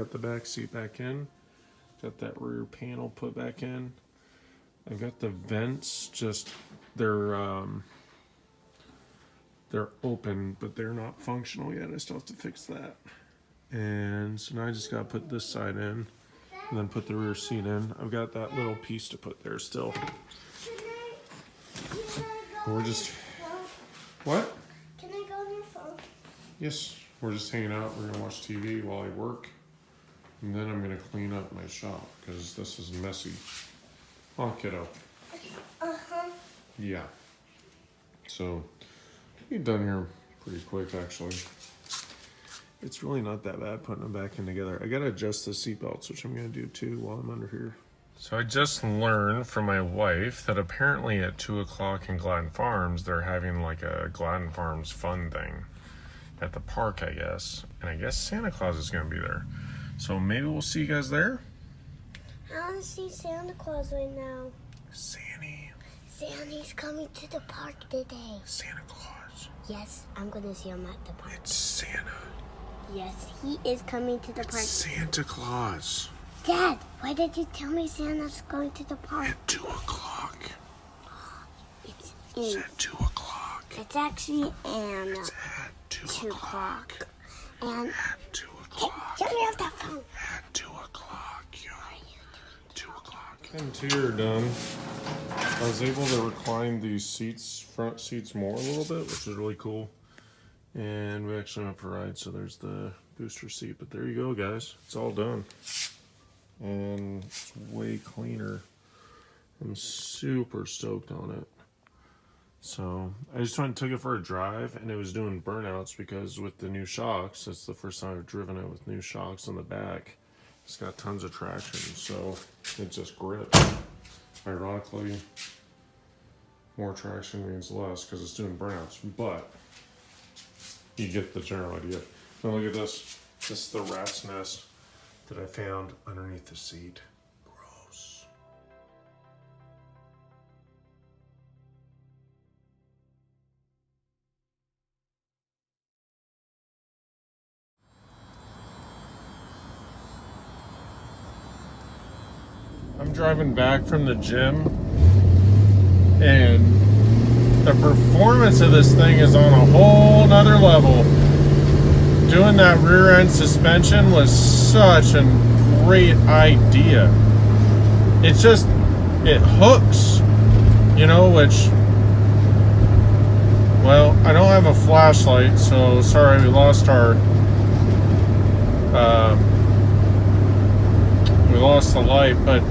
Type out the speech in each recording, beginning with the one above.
got the back seat back in. Got that rear panel put back in. I've got the vents just, they're open, but they're not functional yet. I still have to fix that. And so now I just got to put this side in and then put the rear seat in. I've got that little piece to put there still. We're just, what? Can I go on your phone? Yes, we're just hanging out. We're gonna watch TV while I work. And then I'm gonna clean up my shop because this is messy. Oh, kiddo. Uh-huh. Yeah. So, we'll be done here pretty quick, actually. It's really not that bad putting them back in together. I gotta adjust the seatbelts, which I'm gonna do too while I'm under here. So I just learned from my wife that apparently at 2 o'clock in Gladden Farms, they're having like a Gladden Farms fun thing at the park, I guess. And I guess Santa Claus is gonna be there. So maybe we'll see you guys there. I want to see Santa Claus right now. Santa's coming to the park today. Santa Claus. Yes, I'm going to see him at the park. It's Santa. Yes, he is coming to the park. Santa Claus. Dad, why did you tell me Santa's going to the park? At 2 o'clock. It's It's in. at 2 o'clock. It's actually in. It's at 2 2 o'clock. And At 2 o'clock. tell me off that phone. At 2 o'clock, yo. 2 o'clock. Interior done. I was able to recline these seats, front seats more a little bit, which is really cool. And we actually went for a ride, so there's the booster seat. But there you go, guys. It's all done. And it's way cleaner. I'm super stoked on it. So I just went and took it for a drive, and it was doing burnouts because with the new shocks, that's the first time I've driven it with new shocks on the back. It's got tons of traction, so it just grips. Ironically, more traction means less because it's doing burnouts, but you get the general idea. Now look at this. This is the rat's nest that I found underneath the seat. Gross. I'm driving back from the gym, and the performance of this thing is on a whole nother level. Doing that rear end suspension was such a great idea. It's just, it hooks, you know, which, well, I don't have a flashlight, so sorry we lost the light, but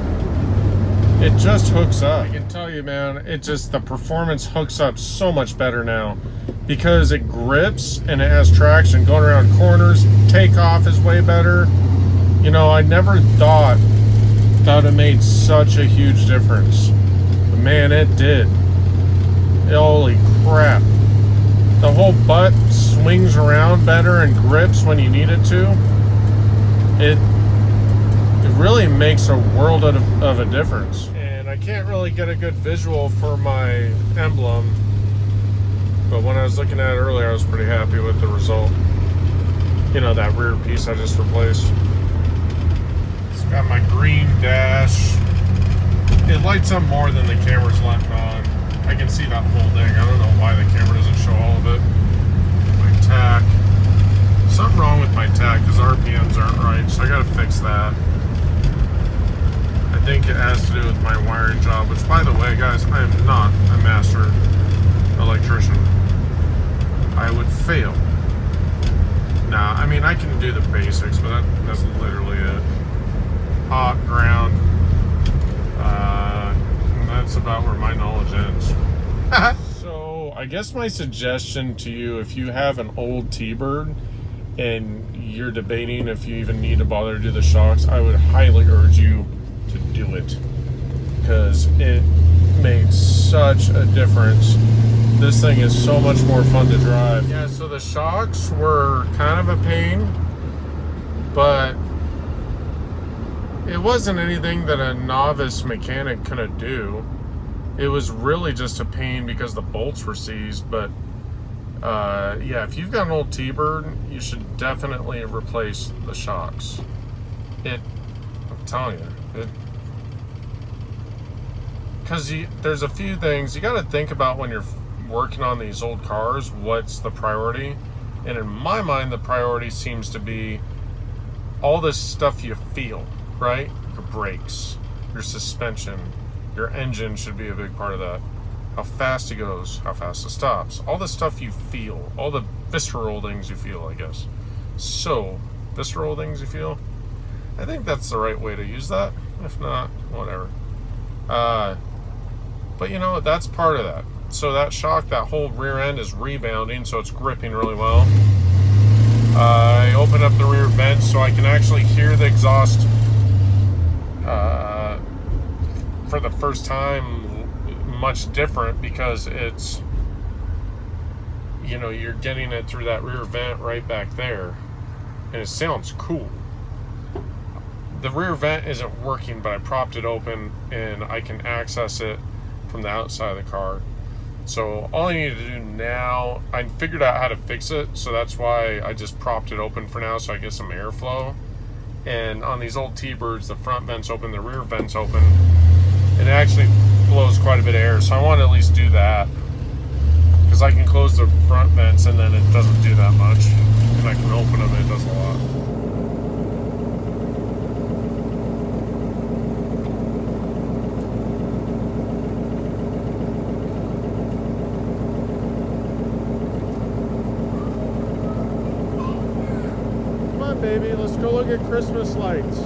it just hooks up. I can tell you, man, the performance hooks up so much better now because it grips and it has traction going around corners. Takeoff is way better. You know, I never thought that it made such a huge difference. But man, it did. Holy crap. The whole butt swings around better and grips when you need it to. It really makes a world of a difference. And I can't really get a good visual for my emblem, but when I was looking at it earlier, I was pretty happy with the result. You know, that rear piece I just replaced. It's got my green dash. It lights up more than the camera's letting on. I can see that whole thing. I don't know why the camera doesn't show all of it. My tack. Something wrong with my tack because RPMs aren't right, so I gotta fix that. I think it has to do with my wiring job, which, by the way, guys, I am not a master electrician. I would fail. Nah, I mean, I can do the basics, but that's literally it. Hot, ground, and that's about where my knowledge ends. So, I guess my suggestion to you, if you have an old T-Bird and you're debating if you even need to bother to do the shocks, I would highly urge you to do it because it made such a difference. This thing is so much more fun to drive. Yeah, so the shocks were kind of a pain, but it wasn't anything that a novice mechanic couldn't do. It was really just a pain because the bolts were seized, but yeah, if you've got an old T-Bird, you should definitely replace the shocks. I'm telling you, because there's a few things you got to think about when you're working on these old cars. What's the priority? And in my mind, the priority seems to be all this stuff you feel, right? Your brakes, your suspension, your engine should be a big part of that. How fast it goes, how fast it stops, all the stuff you feel, all the visceral things you feel, I guess. So, visceral things you feel? I think that's the right way to use that. If not, whatever. But you know, that's part of that. So that shock, that whole rear end is rebounding, so it's gripping really well. I open up the rear vent so I can actually hear the exhaust for the first time much different, because it's, you know, you're getting it through that rear vent right back there, and it sounds cool. The rear vent isn't working, but I propped it open and I can access it from the outside of the car. So all I need to do now, I figured out how to fix it, so that's why I just propped it open for now, so I get some airflow. And on these old T-Birds, the front vent's open, the rear vent's open, and it actually blows quite a bit of air, so I want to at least do that, because I can close the front vents and then it doesn't do that much, and I can open them and it does a lot. Come on, baby, let's go look at Christmas lights.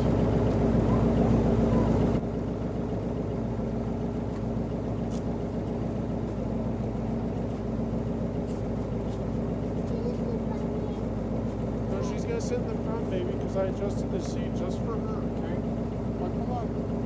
Sit in the front, baby, because I adjusted the seat just for her, okay? Well, come on.